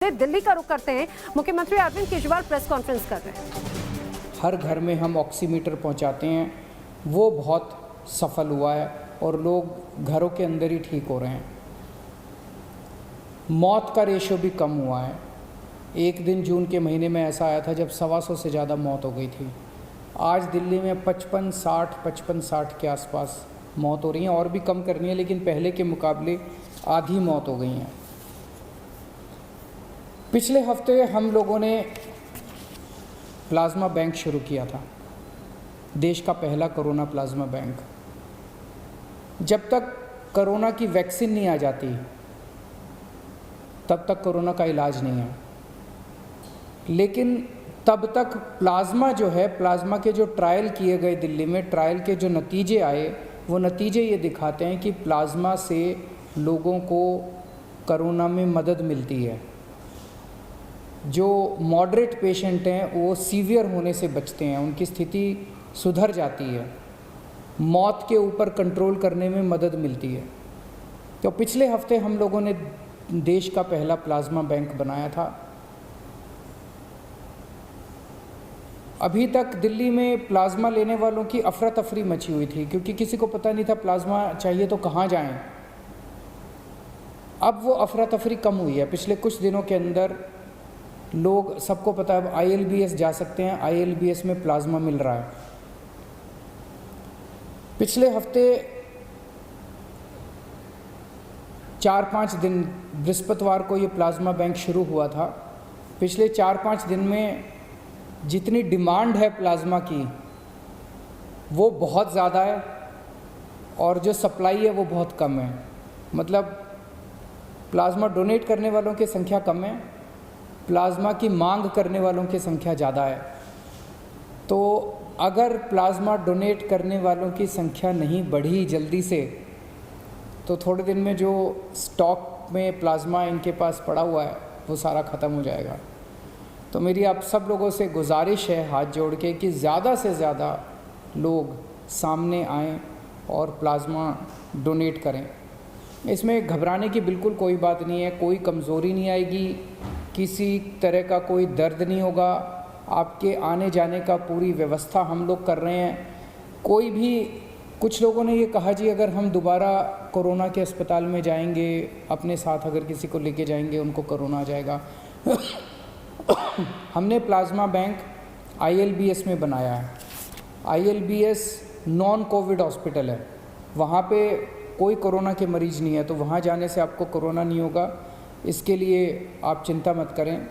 दिल्ली का रुख करते हैं। मुख्यमंत्री अरविंद केजरीवाल प्रेस कॉन्फ्रेंस कर रहे हैं। हर घर में हम ऑक्सीमीटर पहुंचाते हैं, वो बहुत सफल हुआ है और लोग घरों के अंदर ही ठीक हो रहे हैं। मौत का रेशो भी कम हुआ है। एक दिन जून के महीने में ऐसा आया था जब 125 से ज़्यादा मौत हो गई थी। आज दिल्ली में 55-60 के आसपास मौत हो रही हैं, और भी कम करनी है, लेकिन पहले के मुकाबले आधी मौत हो गई हैं। पिछले हफ्ते हम लोगों ने प्लाज्मा बैंक शुरू किया था, देश का पहला कोरोना प्लाज्मा बैंक। जब तक कोरोना की वैक्सीन नहीं आ जाती तब तक कोरोना का इलाज नहीं है, लेकिन तब तक प्लाज्मा जो है, प्लाज्मा के जो ट्रायल किए गए दिल्ली में, ट्रायल के जो नतीजे आए, वो नतीजे ये दिखाते हैं कि प्लाज्मा से लोगों को कोरोना में मदद मिलती है। जो मॉडरेट पेशेंट हैं वो सीवियर होने से बचते हैं, उनकी स्थिति सुधर जाती है, मौत के ऊपर कंट्रोल करने में मदद मिलती है। तो पिछले हफ्ते हम लोगों ने देश का पहला प्लाज्मा बैंक बनाया था। अभी तक दिल्ली में प्लाज्मा लेने वालों की अफरा तफरी मची हुई थी, क्योंकि किसी को पता नहीं था प्लाज्मा चाहिए तो कहाँ जाएं। अब वो अफरा तफरी कम हुई है। पिछले कुछ दिनों के अंदर लोग, सबको पता है, अब ILBS जा सकते हैं, ILBS में प्लाज्मा मिल रहा है। पिछले हफ्ते 4-5 दिन, बृहस्पतिवार को ये प्लाज्मा बैंक शुरू हुआ था। पिछले 4-5 दिन में जितनी डिमांड है प्लाज्मा की वो बहुत ज़्यादा है, और जो सप्लाई है वो बहुत कम है। मतलब प्लाज्मा डोनेट करने वालों की संख्या कम है, प्लाज्मा की मांग करने वालों की संख्या ज़्यादा है। तो अगर प्लाज्मा डोनेट करने वालों की संख्या नहीं बढ़ी जल्दी से, तो थोड़े दिन में जो स्टॉक में प्लाज्मा इनके पास पड़ा हुआ है वो सारा ख़त्म हो जाएगा। तो मेरी आप सब लोगों से गुजारिश है, हाथ जोड़ के, कि ज़्यादा से ज़्यादा लोग सामने आएँ और प्लाज्मा डोनेट करें। इसमें घबराने की बिल्कुल कोई बात नहीं है, कोई कमज़ोरी नहीं आएगी, किसी तरह का कोई दर्द नहीं होगा। आपके आने जाने का पूरी व्यवस्था हम लोग कर रहे हैं। कोई भी, कुछ लोगों ने ये कहा जी अगर हम दोबारा कोरोना के अस्पताल में जाएंगे, अपने साथ अगर किसी को लेके जाएंगे उनको कोरोना आ जाएगा। हमने प्लाज्मा बैंक ILBS में बनाया है। ILBS नॉन कोविड हॉस्पिटल है, वहाँ पे कोई कोरोना के मरीज़ नहीं है, तो वहाँ जाने से आपको कोरोना नहीं होगा, इसके लिए आप चिंता मत करें।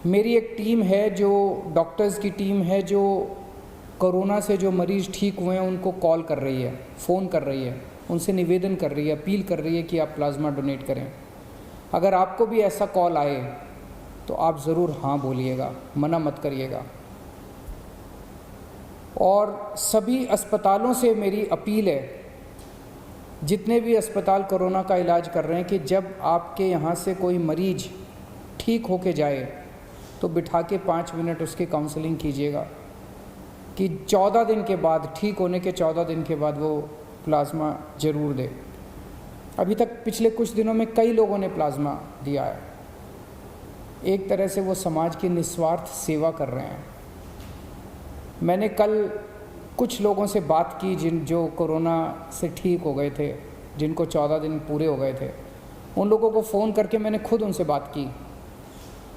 मेरी एक टीम है, जो डॉक्टर्स की टीम है, जो कोरोना से जो मरीज़ ठीक हुए हैं उनको कॉल कर रही है, फ़ोन कर रही है, उनसे निवेदन कर रही है, अपील कर रही है कि आप प्लाज्मा डोनेट करें। अगर आपको भी ऐसा कॉल आए तो आप ज़रूर हाँ बोलिएगा, मना मत करिएगा। और सभी अस्पतालों से मेरी अपील है, जितने भी अस्पताल कोरोना का इलाज कर रहे हैं, कि जब आपके यहाँ से कोई मरीज ठीक होके जाए तो बिठा के 5 मिनट उसकी काउंसलिंग कीजिएगा, कि 14 दिन के बाद, ठीक होने के 14 दिन के बाद वो प्लाज्मा ज़रूर दे। अभी तक पिछले कुछ दिनों में कई लोगों ने प्लाज्मा दिया है। एक तरह से वो समाज की निस्वार्थ सेवा कर रहे हैं। मैंने कल कुछ लोगों से बात की जो कोरोना से ठीक हो गए थे, जिनको 14 दिन पूरे हो गए थे, उन लोगों को फ़ोन करके मैंने खुद उनसे बात की,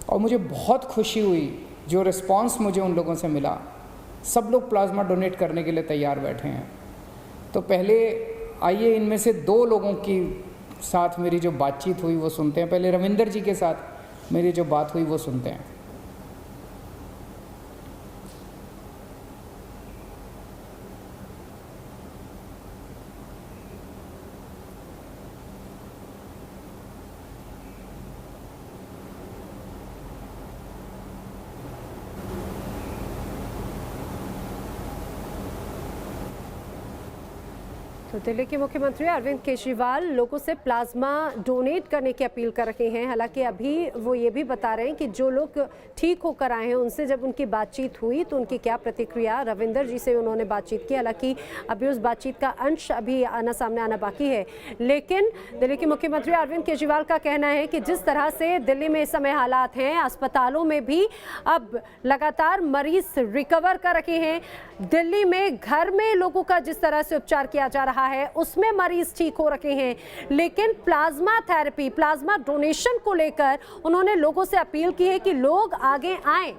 और मुझे बहुत खुशी हुई जो रिस्पांस मुझे उन लोगों से मिला। सब लोग प्लाज्मा डोनेट करने के लिए तैयार बैठे हैं। तो पहले आइए इनमें से 2 लोगों की साथ मेरी जो बातचीत हुई वो सुनते हैं। पहले रविंदर जी के साथ मेरी जो बात हुई वो सुनते हैं। तो दिल्ली के मुख्यमंत्री अरविंद केजरीवाल लोगों से प्लाज्मा डोनेट करने की अपील कर रहे हैं। हालांकि अभी वो ये भी बता रहे हैं कि जो लोग ठीक होकर आए हैं उनसे जब उनकी बातचीत हुई तो उनकी क्या प्रतिक्रिया, रविंदर जी से उन्होंने बातचीत की। हालांकि अभी उस बातचीत का अंश अभी सामने आना बाकी है, लेकिन दिल्ली के मुख्यमंत्री अरविंद केजरीवाल का कहना है कि जिस तरह से दिल्ली में इस समय हालात हैं, अस्पतालों में भी अब लगातार मरीज रिकवर कर रहे हैं। दिल्ली में घर में लोगों का जिस तरह से उपचार किया जा रहा है उसमें मरीज ठीक हो रखे हैं, लेकिन प्लाज्मा थेरेपी, प्लाज्मा डोनेशन को लेकर उन्होंने लोगों से अपील की है कि लोग आगे आएं,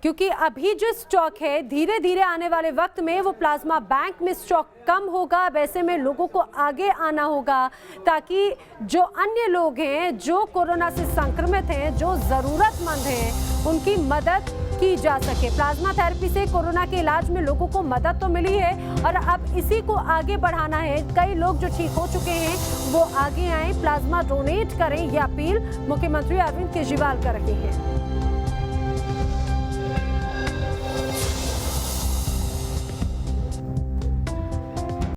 क्योंकि अभी जो स्टॉक है धीरे धीरे आने वाले वक्त में वो प्लाज्मा बैंक में स्टॉक कम होगा। वैसे में लोगों को आगे आना होगा ताकि जो अन्य लोग हैं, जो कोरोना से संक्रमित हैं, जो ज़रूरतमंद हैं, उनकी मदद की जा सके। प्लाज्मा थेरेपी से कोरोना के इलाज में लोगों को मदद तो मिली है और अब इसी को आगे बढ़ाना है। कई लोग जो ठीक हो चुके हैं वो आगे आए, प्लाज्मा डोनेट करें, ये अपील मुख्यमंत्री अरविंद केजरीवाल कर रहे हैं।